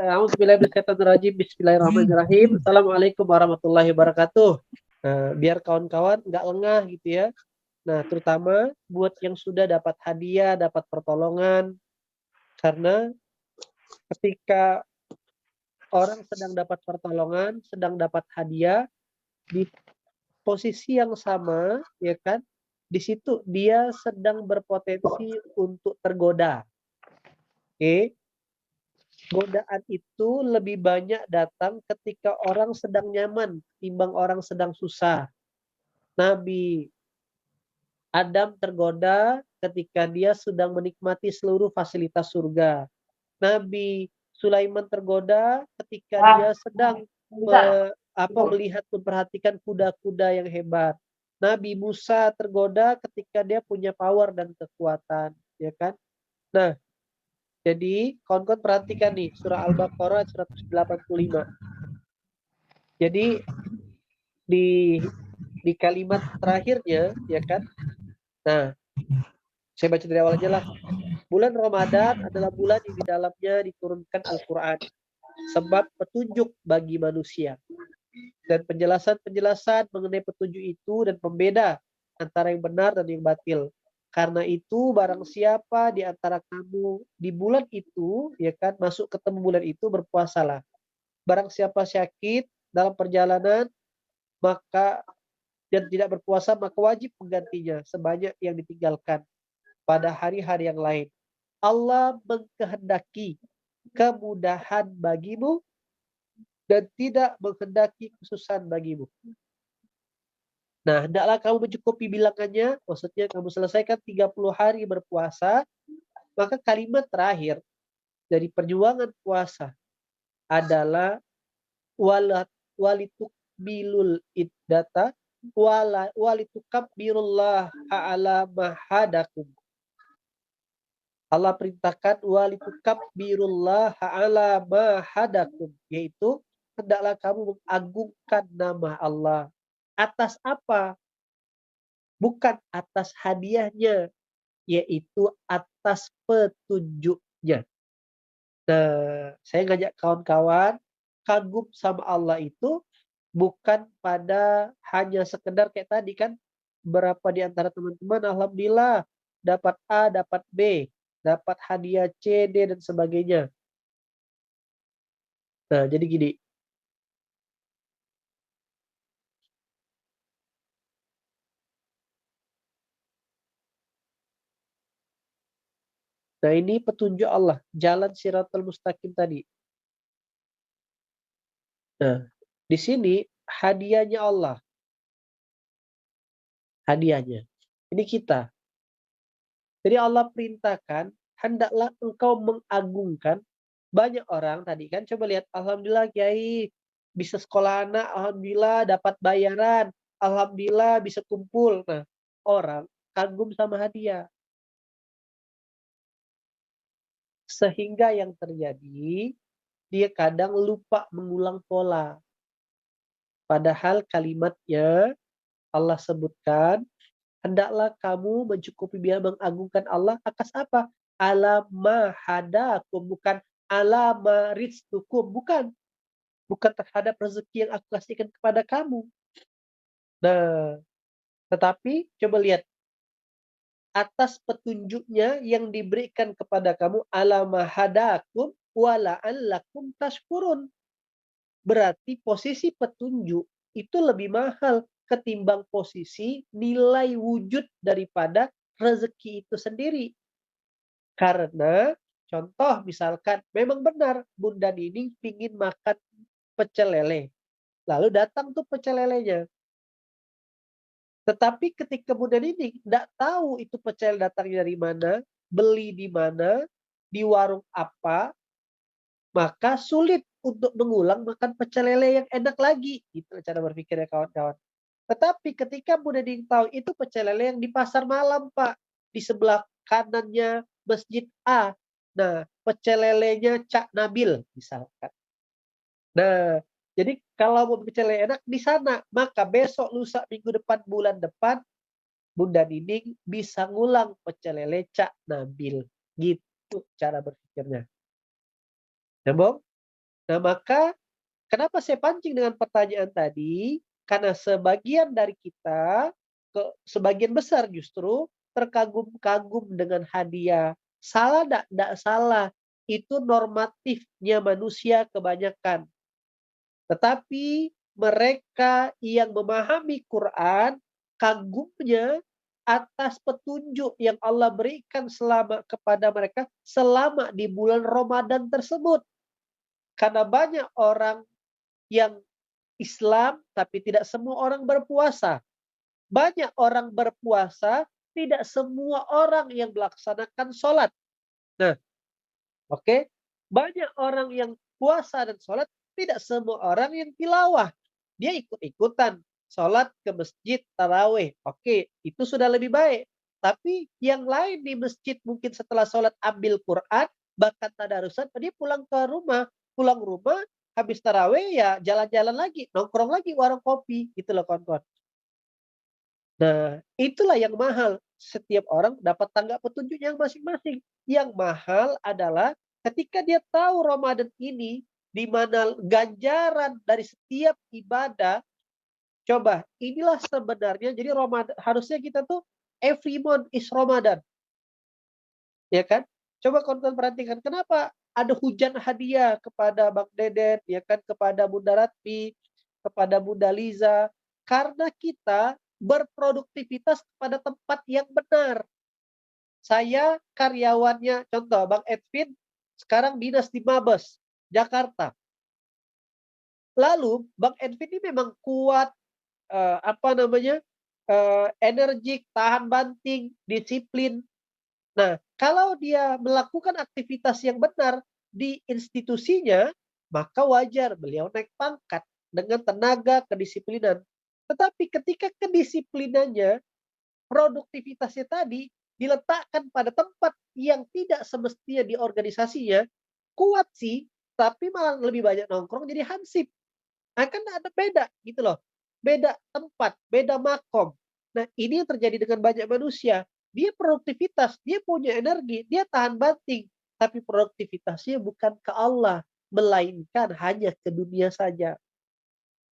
A'udzubillahiminasyaitonirrajim. Bismillahirrahmanirrahim. Assalamualaikum warahmatullahi wabarakatuh. Biar kawan-kawan nggak lengah gitu ya. Nah, terutama buat yang sudah dapat hadiah, dapat pertolongan. Karena ketika orang sedang dapat pertolongan, sedang dapat hadiah, di posisi yang sama, ya kan? Di situ dia sedang berpotensi untuk tergoda. Oke? Godaan itu lebih banyak datang ketika orang sedang nyaman timbang orang sedang susah. Nabi Adam tergoda ketika dia sedang menikmati seluruh fasilitas surga. Nabi Sulaiman tergoda ketika dia sedang melihat memperhatikan kuda-kuda yang hebat. Nabi Musa tergoda ketika dia punya power dan kekuatan, ya kan? Nah, jadi kawan-kawan perhatikan nih surah Al-Baqarah 185. Jadi di kalimat terakhirnya, ya kan? Nah, saya baca dari awal aja lah. Bulan Ramadan adalah bulan yang di dalamnya diturunkan Al-Quran. Sebab petunjuk bagi manusia. Dan penjelasan-penjelasan mengenai petunjuk itu dan pembeda antara yang benar dan yang batil. Karena itu barang siapa di antara kamu di bulan itu, ya kan, masuk ketemu bulan itu, berpuasalah. Barang siapa sakit dalam perjalanan, maka dan tidak berpuasa, maka wajib menggantinya sebanyak yang ditinggalkan pada hari-hari yang lain. Allah mengkehendaki kemudahan bagimu dan tidak menghendaki kesusahan bagimu. Nah, hendaklah kamu mencukupi bilangannya, maksudnya kamu selesaikan 30 hari berpuasa, maka kalimat terakhir dari perjuangan puasa adalah walitukbilul iddata walitukabbirullah ala mahadakum. Allah perintahkan walitukabbirullah ala mahadakum, yaitu hendaklah kamu mengagungkan nama Allah. Atas apa? Bukan atas hadiahnya, yaitu atas petunjuknya. Nah, saya ngajak kawan-kawan kagum sama Allah itu bukan pada hanya sekedar kayak tadi kan, berapa di antara teman-teman alhamdulillah dapat A, dapat B, dapat hadiah C, D dan sebagainya. Nah, jadi gini. Nah, ini petunjuk Allah, jalan Shiratal Mustaqim tadi. Nah, di sini hadiahnya Allah. Hadiahnya. Ini kita. Jadi Allah perintahkan, hendaklah engkau mengagungkan. Banyak orang tadi kan, coba lihat, alhamdulillah Kiai bisa sekolah anak, alhamdulillah dapat bayaran, alhamdulillah bisa kumpul. Nah, orang kagum sama hadiah. Sehingga yang terjadi, dia kadang lupa mengulang pola. Padahal kalimatnya Allah sebutkan, hendaklah kamu mencukupi biaya mengagungkan Allah atas apa? Ala mahadakum, bukan ala mariztukum, bukan. Bukan terhadap rezeki yang aku kasihkan kepada kamu. Nah, tetapi coba lihat atas petunjuknya yang diberikan kepada kamu, ala mahadakum wala'allakum tashkurun. Berarti posisi petunjuk itu lebih mahal ketimbang posisi nilai wujud daripada rezeki itu sendiri. Karena contoh misalkan memang benar Bunda Nining pingin makan pecel lele. Lalu datang tuh pecel lelenya. Tetapi ketika Bunda Nining tidak tahu itu pecel datangnya dari mana, beli di mana, di warung apa, maka sulit untuk mengulang makan pecel lele yang enak lagi. Itu cara berpikirnya kawan-kawan. Tetapi ketika Bunda Nining tahu itu pecel lele yang di pasar malam, Pak, di sebelah kanannya Masjid A. Nah, pecel lelenya Cak Nabil misalkan. Nah, jadi kalau mau pecel lele enak di sana, maka besok, lusa, minggu depan, bulan depan, Bunda Nining bisa ngulang pecel lele Cak Nabil. Gitu cara berpikirnya. Ya, Bang? Nah, maka kenapa saya pancing dengan pertanyaan tadi? Karena sebagian dari kita, sebagian besar justru terkagum-kagum dengan hadiah. Salah enggak salah. Itu normatifnya manusia kebanyakan. Tetapi mereka yang memahami Quran, kagumnya atas petunjuk yang Allah berikan kepada mereka selama di bulan Ramadan tersebut. Karena banyak orang yang Islam, tapi tidak semua orang berpuasa. Banyak orang berpuasa, tidak semua orang yang melaksanakan sholat. Nah, oke. Banyak orang yang puasa dan sholat, tidak semua orang yang tilawah. Dia ikut-ikutan sholat ke masjid tarawih. Oke, itu sudah lebih baik. Tapi yang lain di masjid mungkin setelah sholat ambil Quran, bahkan tadarusan, dia pulang ke rumah. Pulang rumah, habis tarawih ya jalan-jalan lagi, nongkrong lagi warung kopi. Gitu loh kawan-kawan. Nah, itulah yang mahal. Setiap orang dapat tangga petunjuknya masing-masing. Yang mahal adalah ketika dia tahu Ramadan ini, di mana ganjaran dari setiap ibadah, coba, inilah sebenarnya, jadi Ramadan, harusnya kita tuh, every month is Ramadan. Ya kan? Coba kawan-kawan perhatikan, kenapa ada hujan hadiah kepada Bang Deden, ya kan, kepada Bunda Ratmi, kepada Bunda Liza, karena kita berproduktivitas pada tempat yang benar. Saya karyawannya, contoh Bang Edwin sekarang dinas di Mabes, Jakarta. Lalu Bang Edwin ini memang kuat, energik, tahan banting, disiplin. Nah, kalau dia melakukan aktivitas yang benar di institusinya, maka wajar beliau naik pangkat dengan tenaga kedisiplinan. Tetapi ketika kedisiplinannya, produktivitasnya tadi diletakkan pada tempat yang tidak semestinya di organisasinya, kuat sih, tapi malah lebih banyak nongkrong jadi hansip. Kan ada beda gitu loh. Beda tempat, beda makom. Nah, ini yang terjadi dengan banyak manusia. Dia produktivitas, dia punya energi, dia tahan banting, tapi produktivitasnya bukan ke Allah, melainkan hanya ke dunia saja.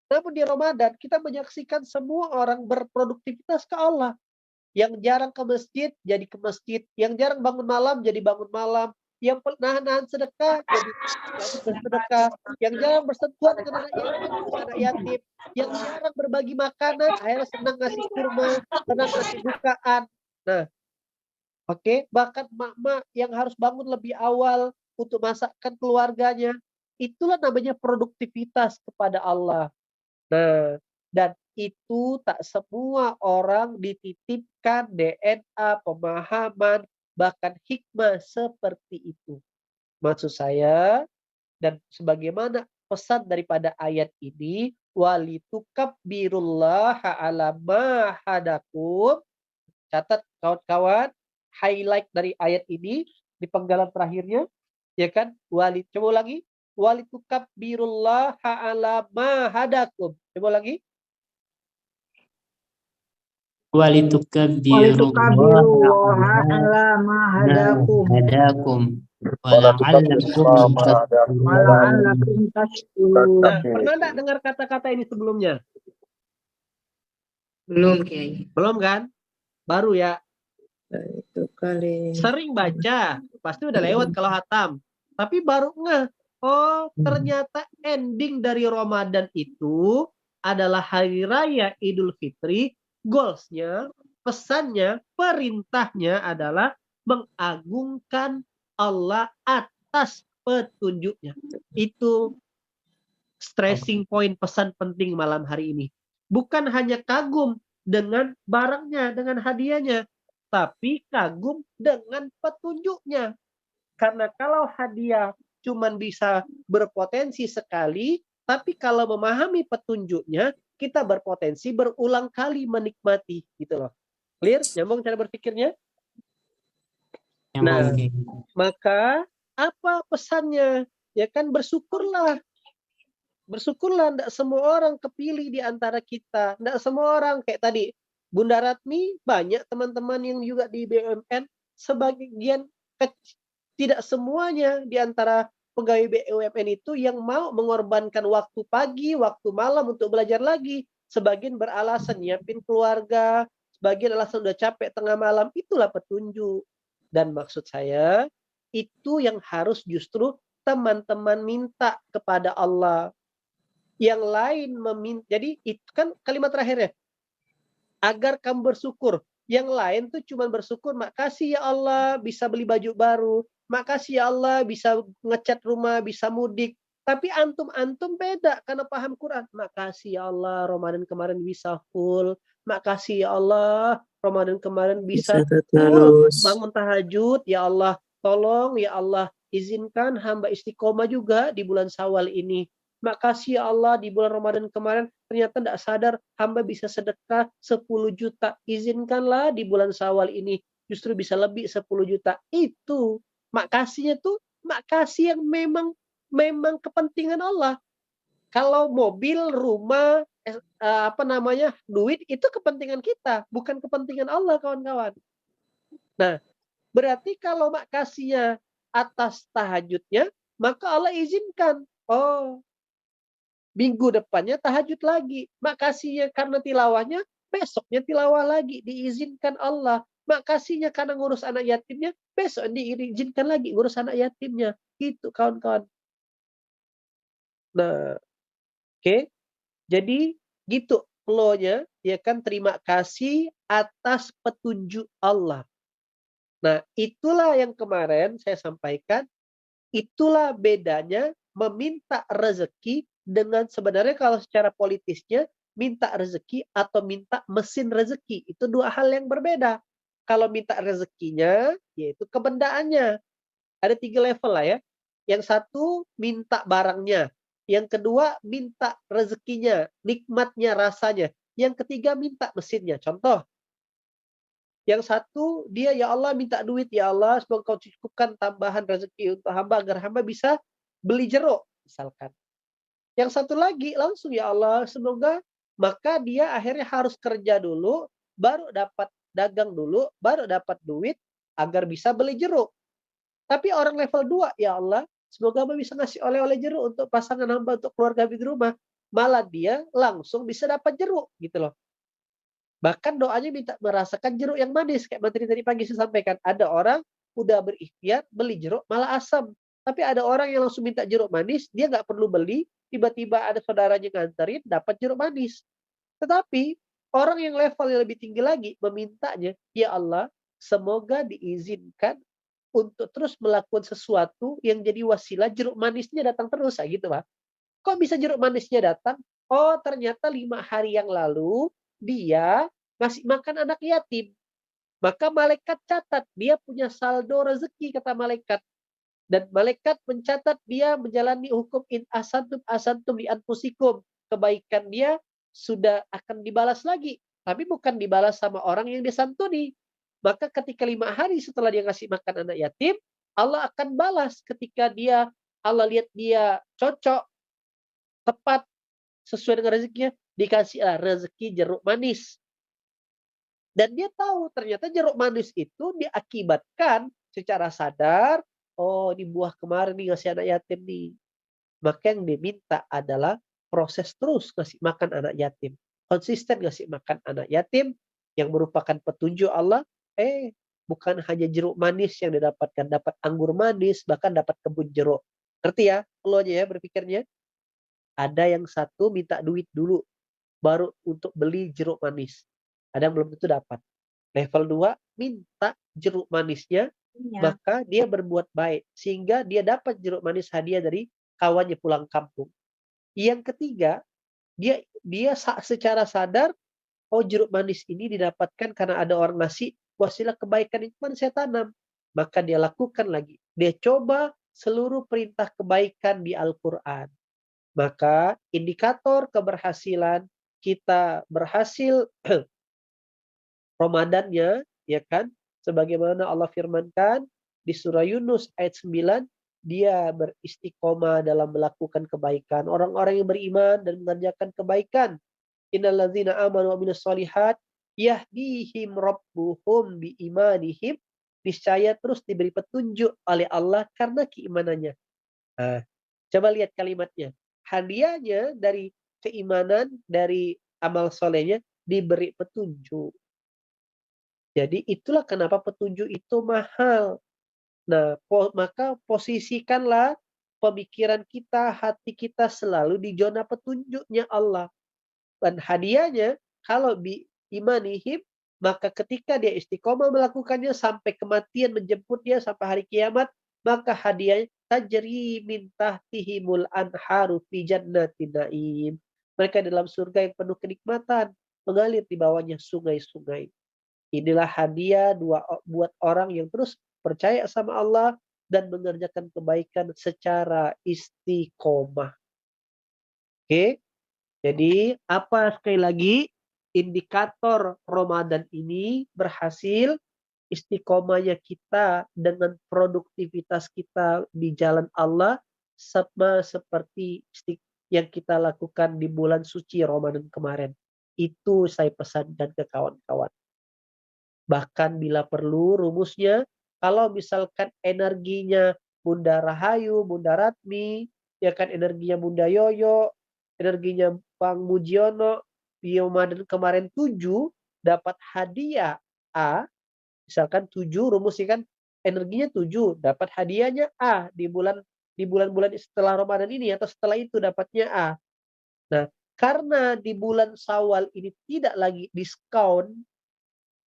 Namun di Ramadan kita menyaksikan semua orang berproduktivitas ke Allah. Yang jarang ke masjid jadi ke masjid, yang jarang bangun malam jadi bangun malam, yang nahan-nahan sedekah jadi bersedekah, yang jarang bersentuhan dengan anak yatim ngurus anak yatim, yang jarang berbagi makanan akhirnya senang ngasih kurma, senang ngasih bukaan. Nah, oke, bahkan mak-mak yang harus bangun lebih awal untuk masakkan keluarganya, itulah namanya produktivitas kepada Allah. Nah, dan itu tak semua orang dititipkan DNA, pemahaman, bahkan hikmah seperti itu. Maksud saya, dan sebagaimana pesan daripada ayat ini, walitukabbirullaha ala ma hadakum. Catat kawan-kawan, highlight dari ayat ini di penggalan terakhirnya, ya kan? Coba lagi, walitukabbirullaha ala ma hadakum. Coba lagi. Walitukabbirullaha ala ma hadakum wala'allakum tashkurun. Nah, pernah enggak dengar kata-kata ini sebelumnya? Belum, Kiai. Belum kan? Baru ya. Itu kali. Sering baca, pasti udah lewat kalau hatam. Tapi baru ngeh, oh ternyata ending dari Ramadan itu adalah hari raya Idul Fitri. Goalsnya, pesannya, perintahnya adalah mengagungkan Allah atas petunjuknya. Itu stressing point pesan penting malam hari ini. Bukan hanya kagum dengan barangnya, dengan hadiahnya, tapi kagum dengan petunjuknya. Karena kalau hadiah cuman bisa berpotensi sekali, tapi kalau memahami petunjuknya, kita berpotensi berulang kali menikmati, gitu loh. Clear? Nyambung cara berpikirnya? Nah, maka apa pesannya? Ya kan, bersyukurlah. Bersyukurlah, tidak semua orang kepilih di antara kita. Tidak semua orang, kayak tadi, Bunda Ratmi, banyak teman-teman yang juga di BUMN, sebagian tidak semuanya di antara pegawai BUMN itu yang mau mengorbankan waktu pagi, waktu malam untuk belajar lagi. Sebagian beralasan nyiapin keluarga, sebagian alasan udah capek tengah malam. Itulah petunjuk. Dan maksud saya, itu yang harus justru teman-teman minta kepada Allah. Yang lain meminta. Jadi itu kan kalimat terakhirnya. Agar kamu bersyukur. Yang lain tuh cuma bersyukur, makasih ya Allah bisa beli baju baru. Makasih ya Allah bisa ngecat rumah, bisa mudik. Tapi antum-antum beda karena paham Quran. Makasih ya Allah Ramadan kemarin bisa full. Makasih ya Allah Ramadan kemarin bisa full terus. bangun tahajud. Ya Allah tolong ya Allah izinkan hamba istiqomah juga di bulan Syawal ini. Makasih ya Allah di bulan Ramadan kemarin ternyata tidak sadar hamba bisa sedekah 10 juta. Izinkanlah di bulan Syawal ini justru bisa lebih 10 juta. Itu makasihnya tuh makasih yang memang kepentingan Allah. Kalau mobil, rumah, duit itu kepentingan kita, bukan kepentingan Allah kawan-kawan. Nah, berarti kalau makasihnya atas tahajudnya, maka Allah izinkan. Oh, minggu depannya tahajud lagi. Makasihnya karena tilawahnya, besoknya tilawah lagi. Diizinkan Allah. Makasihnya karena ngurus anak yatimnya, besok diizinkan lagi ngurus anak yatimnya. Itu kawan-kawan. Nah, oke. Jadi gitu flow-nya, ya kan, terima kasih atas petunjuk Allah. Nah, itulah yang kemarin saya sampaikan, itulah bedanya meminta rezeki dengan sebenarnya kalau secara politisnya minta rezeki atau minta mesin rezeki. Itu dua hal yang berbeda. Kalau minta rezekinya, yaitu kebendaannya. Ada 3 level lah ya. Yang satu minta barangnya. Yang kedua minta rezekinya, nikmatnya, rasanya. Yang ketiga minta mesinnya. Contoh, yang satu dia ya Allah minta duit, ya Allah semoga kau cukupkan tambahan rezeki untuk hamba agar hamba bisa beli jeruk misalkan. Yang satu lagi langsung ya Allah semoga, maka dia akhirnya harus kerja dulu baru dapat dagang dulu baru dapat duit agar bisa beli jeruk. Tapi orang level 2 ya Allah semoga hamba bisa ngasih oleh-oleh jeruk untuk pasangan hamba, untuk keluarga di rumah. Malah dia langsung bisa dapat jeruk gitu loh. Bahkan doanya minta merasakan jeruk yang manis. Kayak materi tadi pagi saya sampaikan. Ada orang udah berikhtiar beli jeruk malah asam. Tapi ada orang yang langsung minta jeruk manis, dia nggak perlu beli, tiba-tiba ada saudaranya nganterin, dapat jeruk manis. Tetapi orang yang level yang lebih tinggi lagi memintanya, ya Allah, semoga diizinkan untuk terus melakukan sesuatu yang jadi wasilah jeruk manisnya datang terus, gitu Pak. Kok bisa jeruk manisnya datang? Oh, ternyata 5 hari yang lalu dia ngasih makan anak yatim. Maka malaikat catat dia punya saldo rezeki kata malaikat. Dan malaikat mencatat dia menjalani hukum in asantum di anfusikum. Kebaikan dia sudah akan dibalas lagi. Tapi bukan dibalas sama orang yang disantuni. Maka ketika 5 hari setelah dia ngasih makan anak yatim, Allah akan balas ketika Allah lihat dia cocok, tepat, sesuai dengan rezekinya, dikasihlah rezeki jeruk manis. Dan dia tahu ternyata jeruk manis itu diakibatkan secara sadar, oh di buah kemarin nih ngasih anak yatim nih. Maka yang diminta adalah proses terus ngasih makan anak yatim. Konsisten ngasih makan anak yatim yang merupakan petunjuk Allah. Bukan hanya jeruk manis yang didapatkan, dapat anggur manis, bahkan dapat kebun jeruk. Ngerti ya? Lo aja ya berpikirnya. Ada yang satu minta duit dulu, baru untuk beli jeruk manis. Ada yang belum tentu dapat. Level 2 minta jeruk manisnya, maka dia berbuat baik. Sehingga dia dapat jeruk manis hadiah dari kawannya pulang kampung. Yang ketiga, dia secara sadar, oh jeruk manis ini didapatkan karena ada orang ngasih, wasilah kebaikan itu kan saya tanam. Maka dia lakukan lagi. Dia coba seluruh perintah kebaikan di Al-Quran. Maka indikator keberhasilan kita berhasil Ramadannya, ya kan? Sebagaimana Allah firmankan di surah Yunus ayat 9, dia beristiqomah dalam melakukan kebaikan. Orang-orang yang beriman dan mengerjakan kebaikan. Innalladzina amanu wa amilus solihat yahdihim rabbuhum biimanihim. Niscaya terus diberi petunjuk oleh Allah karena keimanannya. Nah, coba lihat kalimatnya. Hadiahnya dari keimanan, dari amal solehnya diberi petunjuk. Jadi itulah kenapa petunjuk itu mahal. Nah, maka posisikanlah pemikiran kita, hati kita selalu di zona petunjuknya Allah. Dan hadiahnya, kalau imanihim, maka ketika dia istiqomah melakukannya sampai kematian menjemput dia sampai hari kiamat, maka hadiahnya tajri min tahtihimul anharu fi jannatin naim. Mereka dalam surga yang penuh kenikmatan, mengalir di bawahnya sungai-sungai. Inilah hadiah buat orang yang terus percaya sama Allah dan mengerjakan kebaikan secara istiqomah. Oke? Jadi apa sekali lagi indikator Ramadan ini berhasil istiqomahnya kita dengan produktivitas kita di jalan Allah sama seperti yang kita lakukan di bulan suci Ramadan kemarin. Itu saya pesankan ke kawan-kawan. Bahkan bila perlu rumusnya, kalau misalkan energinya Bunda Rahayu, Bunda Ratmi, ya kan energinya Bunda Yoyo, energinya Bang Mujiono, Ramadan kemarin 7 dapat hadiah A, misalkan 7 rumusnya kan energinya 7 dapat hadiahnya A di bulan-bulan setelah Ramadan ini atau setelah itu dapatnya A. Nah, karena di bulan Syawal ini tidak lagi diskon,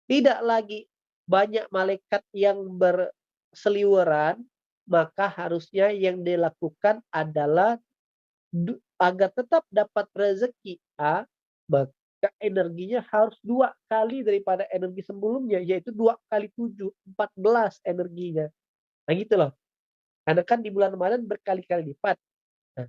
tidak lagi banyak malaikat yang berseliweran, maka harusnya yang dilakukan adalah agar tetap dapat rezeki A, maka energinya harus 2 kali daripada energi sebelumnya, yaitu 2 kali 7, 14 energinya. Nah gitu loh. Karena kan di bulan Ramadan berkali-kali lipat. Nah,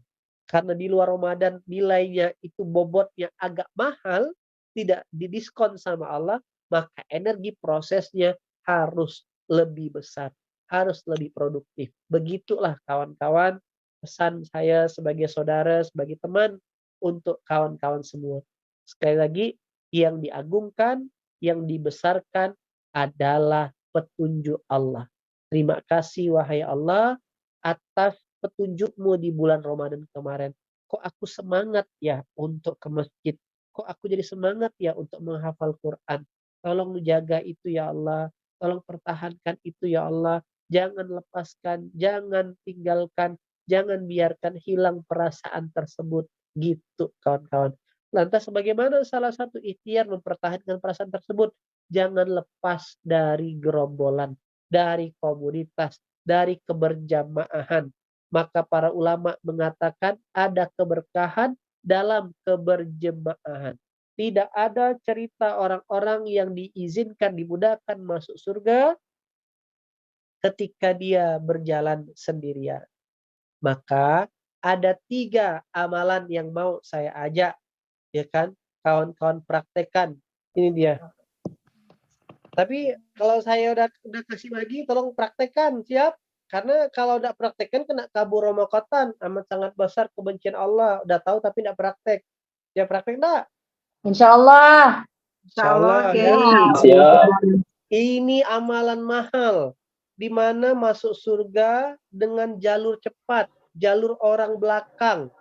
karena di luar Ramadan nilainya itu bobotnya agak mahal, tidak didiskon sama Allah, maka energi prosesnya harus lebih besar, harus lebih produktif. Begitulah kawan-kawan pesan saya sebagai saudara, sebagai teman untuk kawan-kawan semua. Sekali lagi, yang diagungkan, yang dibesarkan adalah petunjuk Allah. Terima kasih wahai Allah atas petunjukmu di bulan Ramadan kemarin. Kok aku semangat ya untuk ke masjid? Kok aku jadi semangat ya untuk menghafal Quran? Tolong jaga itu ya Allah. Tolong pertahankan itu ya Allah. Jangan lepaskan, jangan tinggalkan, jangan biarkan hilang perasaan tersebut. Gitu kawan-kawan. Lantas bagaimana salah satu ikhtiar mempertahankan perasaan tersebut? Jangan lepas dari gerombolan, dari komunitas, dari keberjamaah. Maka para ulama mengatakan ada keberkahan dalam keberjamaah. Tidak ada cerita orang-orang yang diizinkan, dimudahkan masuk surga ketika dia berjalan sendirian. Maka ada 3 amalan yang mau saya ajak, ya kan, kawan-kawan praktekkan. Ini dia. Tapi kalau saya udah kasih lagi, tolong praktekkan, siap? Karena kalau udah praktekkan kena kabur romokotan, amat sangat besar kebencian Allah. Udah tahu tapi tidak praktek. Ya praktek enggak? Insyaallah. Insyaallah. Ini amalan mahal, di mana masuk surga dengan jalur cepat, jalur orang belakang.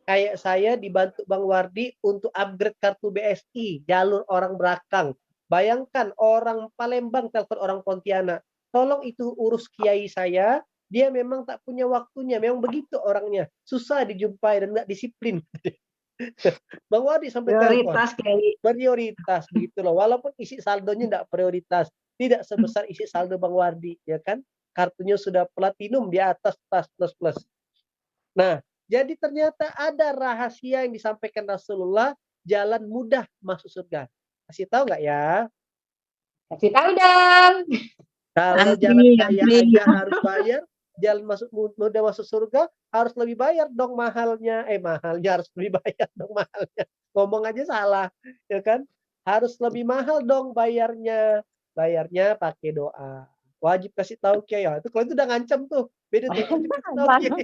Kayak saya dibantu Bang Wardi untuk upgrade kartu BSI, jalur orang belakang. Bayangkan orang Palembang telepon orang Pontianak. Tolong itu urus kiai saya, dia memang tak punya waktunya, memang begitu orangnya. Susah dijumpai dan nggak disiplin. Bang Wardi sampai Prioritas kiai. prioritas begitu loh. Walaupun isi saldonya tidak prioritas, tidak sebesar isi saldo Bang Wardi, ya kan? Kartunya sudah platinum di atas plus. Nah, jadi ternyata ada rahasia yang disampaikan Rasulullah, jalan mudah masuk surga. Kasih tahu nggak ya? Kasih tahu dong. Kalau jalan kaya aja harus bayar, jalan mudah masuk surga harus lebih bayar dong mahalnya. Mahalnya harus lebih bayar dong mahalnya. Ngomong aja salah, ya kan? Harus lebih mahal dong bayarnya. Bayarnya pakai doa. Wajib kasih tahu Kiai. Itu kalau itu udah ngancam tuh. Beda tuh wajib kasih tahu Kiai.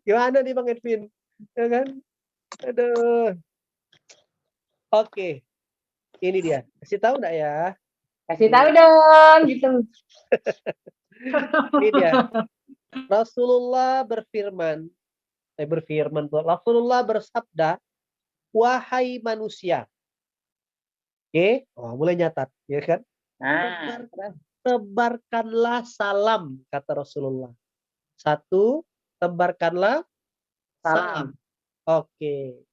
Gimana nih Bang Edwin? Ya kan? Aduh. Oke. Ini dia. Kasih tahu enggak ya? Kasih tahu dong gitu. Ini dia. Rasulullah Rasulullah bersabda, wahai manusia. Oke, mulai nyatat, ya kan? Tebarkanlah salam, kata Rasulullah. Satu, tebarkanlah salam. Oke.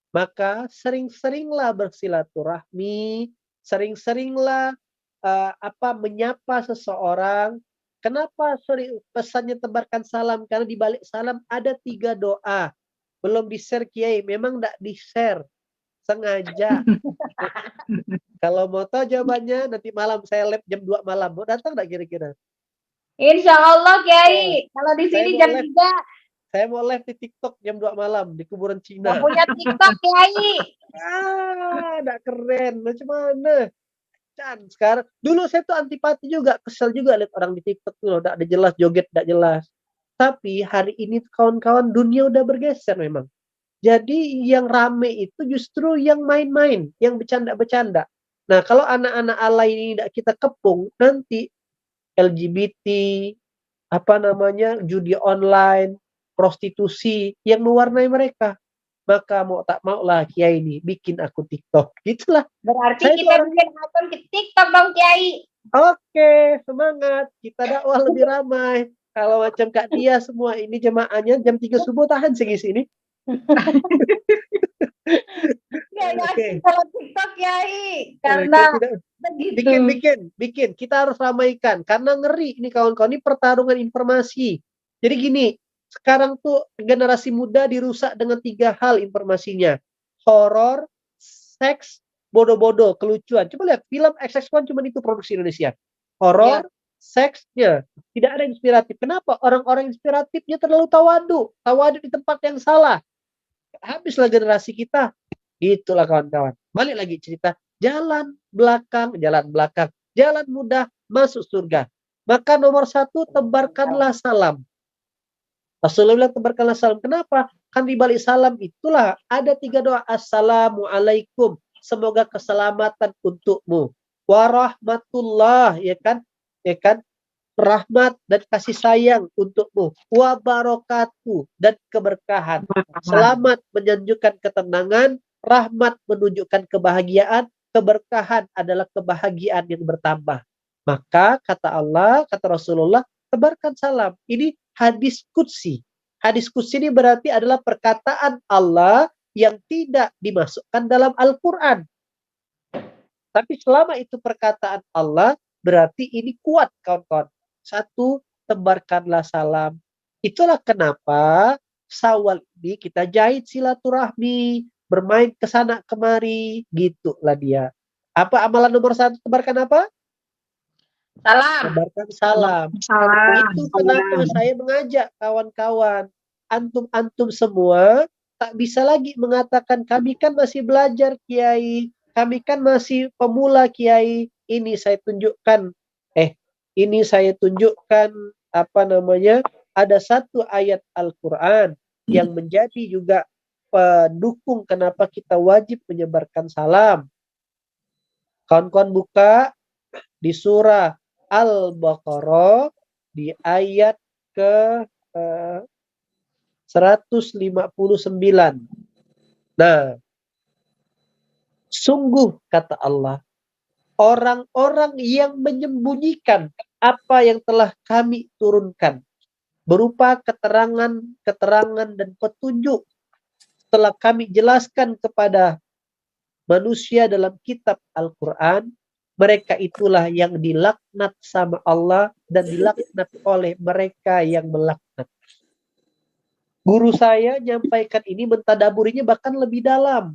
Maka sering-seringlah bersilaturahmi, sering-seringlah menyapa seseorang. Kenapa pesannya tebarkan salam? Karena di balik salam ada 3 doa. Belum di-share Kiai, memang enggak di-share. Sengaja. Kalau mau tahu jawabannya, nanti malam saya live jam 2 malam. Mau datang enggak kira-kira? Insya Allah Kiai. Kalau di sini jam 3. Saya mau live di TikTok jam 2 malam di kuburan Cina. Gak punya TikTok Kiai. Enggak keren. Macam mana? Dan sekarang, dulu saya tuh antipati juga, kesel juga lihat orang di TikTok tuh loh, enggak ada jelas, joget enggak jelas. Tapi hari ini kawan-kawan, dunia udah bergeser memang. Jadi yang rame itu justru yang main-main, yang bercanda-bercanda. Nah, kalau anak-anak alay ini tidak kita kepung, nanti LGBT, judi online, prostitusi yang mewarnai mereka. Maka mau tak mau lah Kiai ini bikin akun TikTok. Gitulah. Berarti kita bikin akun di TikTok dong Kiai. Oke, semangat. Kita dakwah lebih ramai. Kalau macam Kak Tia semua ini jemaahnya jam 3 subuh tahan segi sini. Oke. Kalau TikTok Kiai, karena bikin. Kita harus ramaikan karena ngeri ini kawan-kawan, ini pertarungan informasi. Jadi gini, sekarang tuh generasi muda dirusak dengan 3 hal informasinya. Horor, seks, bodoh-bodoh, kelucuan. Coba lihat film XX1 cuma itu produksi Indonesia. Horor, seksnya tidak ada inspiratif. Kenapa? Orang-orang inspiratifnya terlalu tawadu di tempat yang salah. Habislah generasi kita. Itulah kawan-kawan. Balik lagi cerita. Jalan belakang, jalan mudah masuk surga. Maka nomor 1, tebarkanlah salam. Rasulullah bilang tebarkanlah salam. Kenapa? Kan di balik salam itulah ada 3 doa. Assalamualaikum. Semoga keselamatan untukmu. Warahmatullah, ya kan? Rahmat dan kasih sayang untukmu. Wabarakatuh dan keberkahan. Selamat menunjukkan ketenangan, rahmat menunjukkan kebahagiaan, keberkahan adalah kebahagiaan yang bertambah. Maka kata Allah, kata Rasulullah, tebarkan salam. Ini hadis qudsi. Hadis qudsi ini berarti adalah perkataan Allah yang tidak dimasukkan dalam Al-Quran. Tapi selama itu perkataan Allah, berarti ini kuat kawan-kawan. 1, tebarkanlah salam. Itulah kenapa Syawal ini kita jahit silaturahmi, bermain ke sana kemari, gitulah dia. Apa amalan nomor 1? Tebarkan apa? Salam. Tebarkan salam. Itu kenapa saya mengajak kawan-kawan, antum-antum semua tak bisa lagi mengatakan kami kan masih belajar Kiai, kami kan masih pemula Kiai. Ini saya tunjukkan ada satu ayat Al-Quran yang menjadi juga pendukung kenapa kita wajib menyebarkan salam. Kawan-kawan buka di surah Al-Baqarah di ayat ke 159. Nah, sungguh kata Allah, orang-orang yang menyembunyikan apa yang telah kami turunkan berupa keterangan dan petunjuk setelah kami jelaskan kepada manusia dalam kitab Al-Quran, mereka itulah yang dilaknat sama Allah dan dilaknat oleh mereka yang melaknat. Guru saya nyampaikan ini, mentadaburinya bahkan lebih dalam.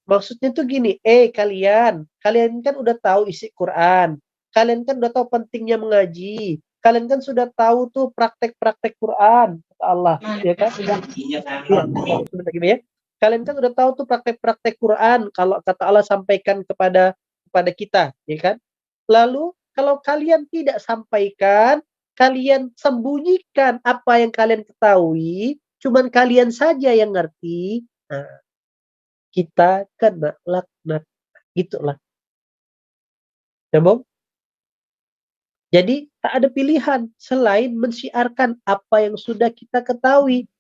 Maksudnya tuh gini, kalian kan udah tahu isi Quran, kalian kan udah tahu pentingnya mengaji, kalian kan sudah tahu tuh praktek-praktek Quran, kata Allah, ya kan? Kalian kan udah tahu tuh praktek-praktek Quran, kalau kata Allah sampaikan kepada kita, ya kan? Lalu kalau kalian tidak sampaikan, kalian sembunyikan apa yang kalian ketahui, cuman kalian saja yang ngerti, nah, kita kena laknat. Itulah. Ya, Bang? Jadi tak ada pilihan selain mensiarkan apa yang sudah kita ketahui.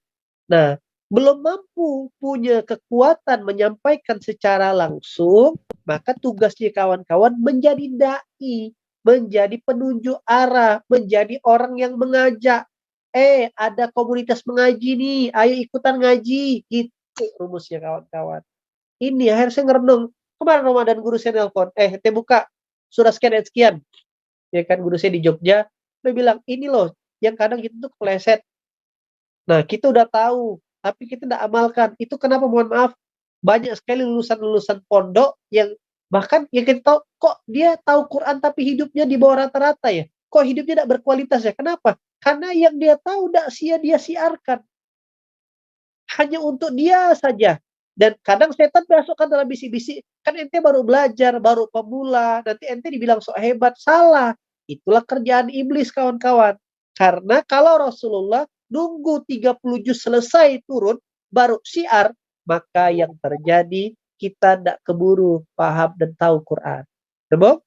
Nah, belum mampu punya kekuatan menyampaikan secara langsung, maka tugasnya kawan-kawan menjadi dai, menjadi penunjuk arah, menjadi orang yang mengajak. Ada komunitas mengaji nih, ayo ikutan ngaji. Itu rumusnya kawan-kawan. Ini akhirnya saya ngerenung. Kemarin Ramadan guru saya nelpon, teh buka surah sekian dan sekian. Ya kan guru saya di Jogja, dia bilang, ini loh, yang kadang kita tuh kepleset. Nah, kita udah tahu, tapi kita tidak amalkan. Itu kenapa, mohon maaf, banyak sekali lulusan-lulusan pondok yang bahkan yang kita tahu, kok dia tahu Quran tapi hidupnya di bawah rata-rata ya? Kok hidupnya tidak berkualitas ya? Kenapa? Karena yang dia tahu tidak dia siarkan. Hanya untuk dia saja. Dan kadang setan masukkan dalam bisik-bisik, kan ente baru belajar, baru pemula, nanti ente dibilang sok hebat. Salah. Itulah kerjaan iblis, kawan-kawan. Karena kalau Rasulullah nunggu 30 juz selesai turun, baru syiar, maka yang terjadi kita tidak keburu paham dan tahu Quran. Betul?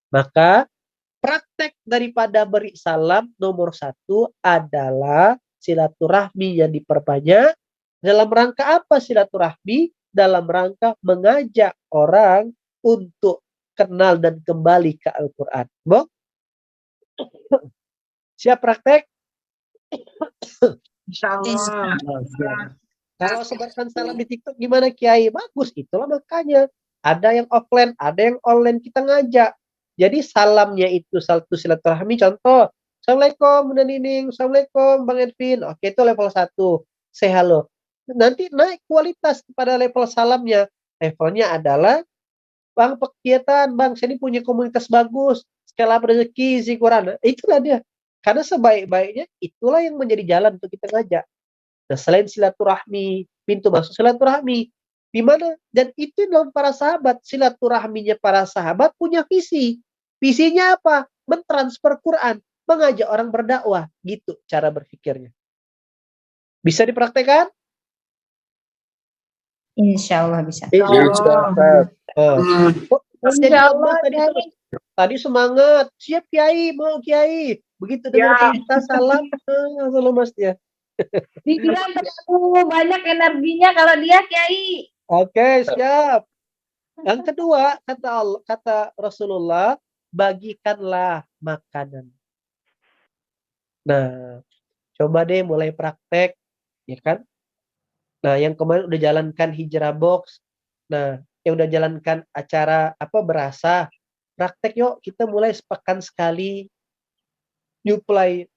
Maka praktek daripada beri salam nomor 1 adalah silaturahmi yang diperbanyak. Dalam rangka apa silaturahmi? Dalam rangka mengajak orang untuk kenal dan kembali ke Al-Quran. Bok? Siap praktek? Insyaallah. Kalau sebarkan salam di TikTok gimana Kiai? Bagus, itulah makanya. Ada yang offline, ada yang online, kita ngajak. Jadi salamnya itu satu silaturahmi. Contoh, Assalamualaikum Bunda Nining, Assalamualaikum Bang Edvin. Oke, itu level 1. Say hello. Nanti naik kualitas pada level salamnya. Levelnya adalah, Bang kegiatan, Bang saya ini punya komunitas bagus. Skala rezeki, Quran. Itulah dia. Karena sebaik-baiknya itulah yang menjadi jalan untuk kita ngajak. Nah, selain silaturahmi, pintu masuk silaturahmi. Di mana? Dan itu dalam para sahabat. Silaturahminya para sahabat punya visi. Visinya apa? Mentransfer Quran. Mengajak orang berdakwah. Gitu cara berpikirnya. Bisa dipraktekkan? Insyaallah bisa. Insyaallah tadi semangat. Siap Kiai, mau Kiai. Begitu dengar perintah salam, salam Mas dia. Dibilang terlalu banyak energinya kalau dia Kiai. Oke, siap. Yang kedua, kata Rasulullah, bagikanlah makanan. Nah, coba deh mulai praktek, ya kan? Nah, yang kemarin udah jalankan hijrah box. Nah, yang udah jalankan acara berasa, praktek yuk, kita mulai sepekan sekali nyuplai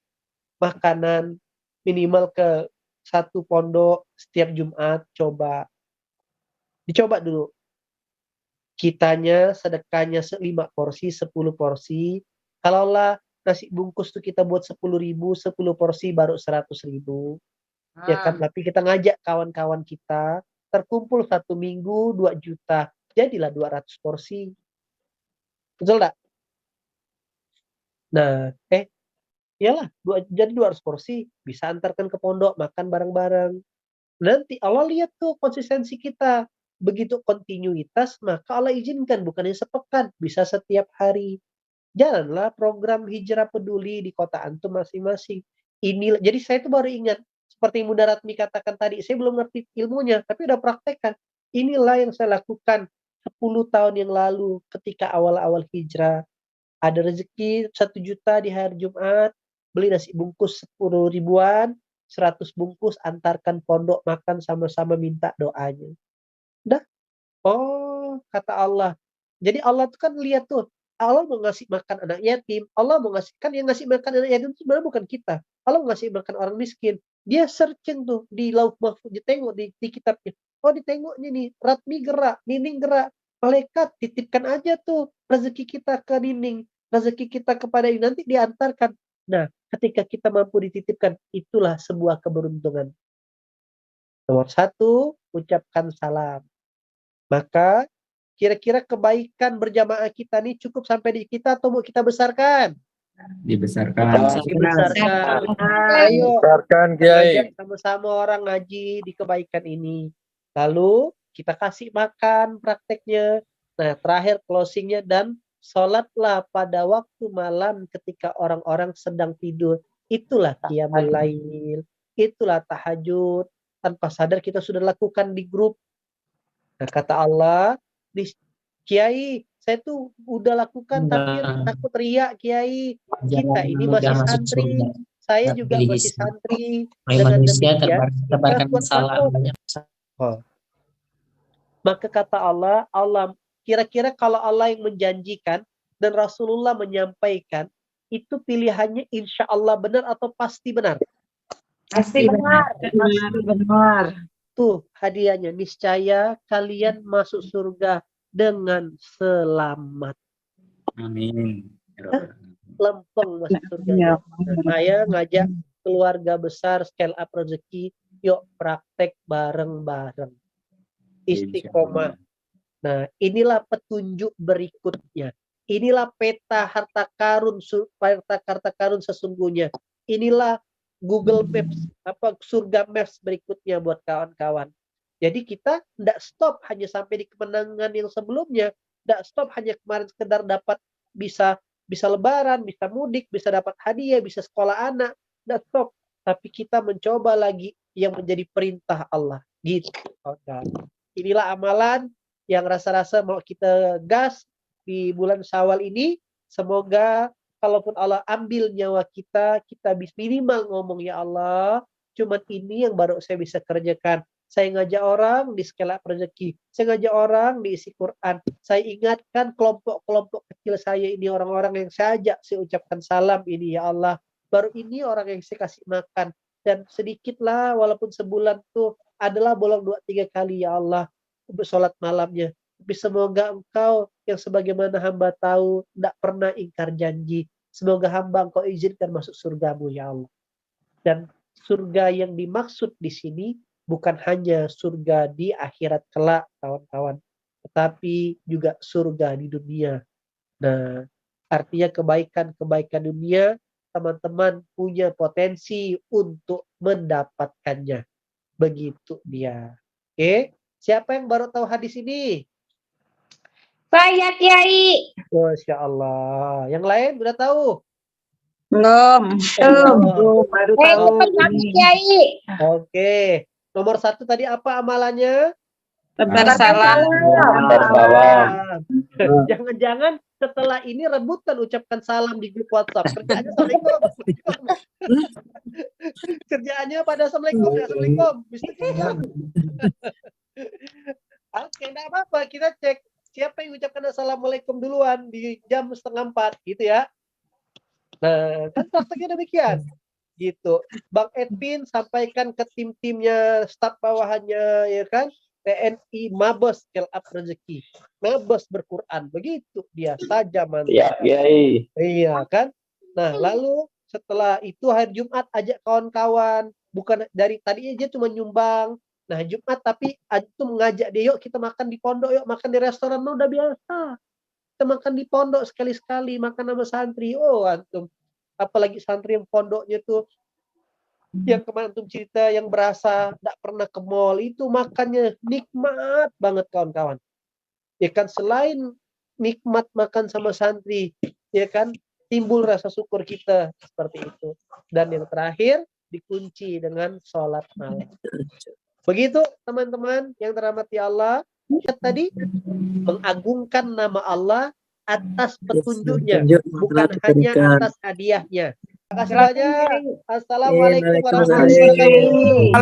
makanan minimal ke satu pondok setiap Jumat. Dicoba dulu. Kitanya sedekahnya 5 porsi, 10 porsi. Kalaulah nasi bungkus tuh kita buat 10.000, 10 porsi baru 100.000. Ya kan? Tapi kita ngajak kawan-kawan kita, terkumpul 1 minggu 2 juta. Jadilah 200 porsi. Betul enggak? Nah, iyalah, jadi 200 porsi. Bisa antarkan ke pondok, makan bareng-bareng. Nanti Allah lihat tuh konsistensi kita. Begitu kontinuitas, maka Allah izinkan bukannya sepekan, bisa setiap hari. Jalanlah program hijrah peduli di kota antum masing-masing. Jadi saya tuh baru ingat, seperti Bunda Ratmi katakan tadi, saya belum ngerti ilmunya, tapi udah praktekkan. Inilah yang saya lakukan 10 tahun yang lalu ketika awal-awal hijrah. Ada rezeki 1 juta di hari Jumat, beli nasi bungkus 10 ribuan, 100 bungkus, antarkan pondok, makan sama-sama, minta doanya. Udah. Oh, kata Allah. Jadi Allah tuh kan lihat tuh, Allah mau ngasih makan anak yatim, Allah mau ngasih, kan yang ngasih makan anak yatim itu sebenarnya bukan kita. Allah mau ngasih makan orang miskin. Dia searching tuh di Lauh Mahfuz, ditengok di kitabnya. Oh, ditengoknya nih, Ratmi gerak, Nining gerak. Malaikat titipkan aja tuh rezeki kita ke Nining, rezeki kita kepada ini, nanti diantarkan. Nah, ketika kita mampu dititipkan, itulah sebuah keberuntungan. Nomor 1, ucapkan salam. Maka kira-kira kebaikan berjamaah kita nih cukup sampai di kita atau mau kita besarkan? Dibesarkan. Dibesarkan. Ayo Kiai, sama-sama orang ngaji di kebaikan ini. Lalu kita kasih makan prakteknya. Nah, terakhir closingnya dan Sholatlah pada waktu malam ketika orang-orang sedang tidur. Itulah qiyamul lail. Itulah tahajud. Tanpa sadar kita sudah lakukan di grup. Nah, kata Allah, Kiai, saya tuh udah lakukan tapi takut riak, Kiai. Kita ini masih santri. Saya juga masih santri. Dengan manusia demikian, terbarkan kita salah takut. banyak. Maka kata Allah, kira-kira kalau Allah yang menjanjikan dan Rasulullah menyampaikan, itu pilihannya insya Allah benar atau pasti benar? Pasti benar. Benar. Tuh hadiahnya, niscaya kalian masuk surga dengan selamat. Amin. Lempeng masuk surga. Saya ngajak keluarga besar scale up rezeki, yuk praktek bareng-bareng. Istiqomah. Nah, inilah petunjuk berikutnya. Inilah peta harta karun sesungguhnya. Inilah Google Maps, surga Maps berikutnya buat kawan-kawan. Jadi kita tidak stop hanya sampai di kemenangan yang sebelumnya, tidak stop hanya kemarin sekedar dapat bisa lebaran, bisa mudik, bisa dapat hadiah, bisa sekolah anak, tidak stop. Tapi kita mencoba lagi yang menjadi perintah Allah. Gitu. Inilah amalan yang rasa-rasa mau kita gas di bulan Syawal ini. Semoga kalaupun Allah ambil nyawa kita bisa minimal ngomong, ya Allah, cuman ini yang baru saya bisa kerjakan. Saya ngajak orang di Scale Up Rezeki. Saya ngajak orang di isi Quran. Saya ingatkan kelompok-kelompok kecil saya ini, orang-orang yang saya ajak, saya ucapkan salam ini, ya Allah. Baru ini orang yang saya kasih makan. Dan sedikitlah, walaupun sebulan tuh adalah bolong 2-3 kali, ya Allah, sholat malamnya. Tapi semoga Engkau yang sebagaimana hamba tahu tidak pernah ingkar janji. Semoga hamba Engkau izinkan masuk surgamu, ya Allah. Dan surga yang dimaksud di sini bukan hanya surga di akhirat kelak, kawan-kawan, tetapi juga surga di dunia. Nah, artinya kebaikan-kebaikan dunia, teman-teman punya potensi untuk mendapatkannya. Begitu dia. Oke, siapa yang baru tahu hadis ini? Saya, Kiai. Masya Allah. Yang lain udah tahu? Belum. Baru tahu. Kiai. Oke. Nomor 1 tadi apa amalannya? Tebar salam. Jangan-jangan setelah ini rebutan ucapkan salam di grup WhatsApp. Kerjaannya Assalamualaikum. Kerjaannya pada Assalamualaikum. Ya, Assalamualaikum. Oke, enggak apa-apa. Kita cek siapa yang ucapkan Assalamualaikum duluan di jam 3:30 gitu ya. Nah, kan prakteknya demikian. Gitu. Bang Edwin sampaikan ke tim-timnya, staf bawahannya, ya kan? TNI Mabes Scale Up Rezeki. Mabes berquran. Begitu dia saja, mantap. Iya kan? Nah, lalu setelah itu hari Jumat ajak kawan-kawan. Bukan dari tadi aja cuma nyumbang. Nah, Jumat tapi itu mengajak dia, yuk kita makan di pondok, yuk makan di restoran. Udah biasa. Kita makan di pondok sekali-sekali, makan sama santri. Oh, antum. Apalagi santri yang pondoknya tuh yang kemarin antum cerita yang berasa tidak pernah ke mall, itu makannya nikmat banget, kawan-kawan. Ya kan, selain nikmat makan sama santri, ya kan, timbul rasa syukur kita seperti itu. Dan yang terakhir dikunci dengan sholat malam. Begitu teman-teman yang dirahmati Allah. Kita tadi mengagungkan nama Allah atas petunjuknya, bukan hanya atas hadiahnya. Terima kasih banyak. Assalamualaikum warahmatullahi wabarakatuh.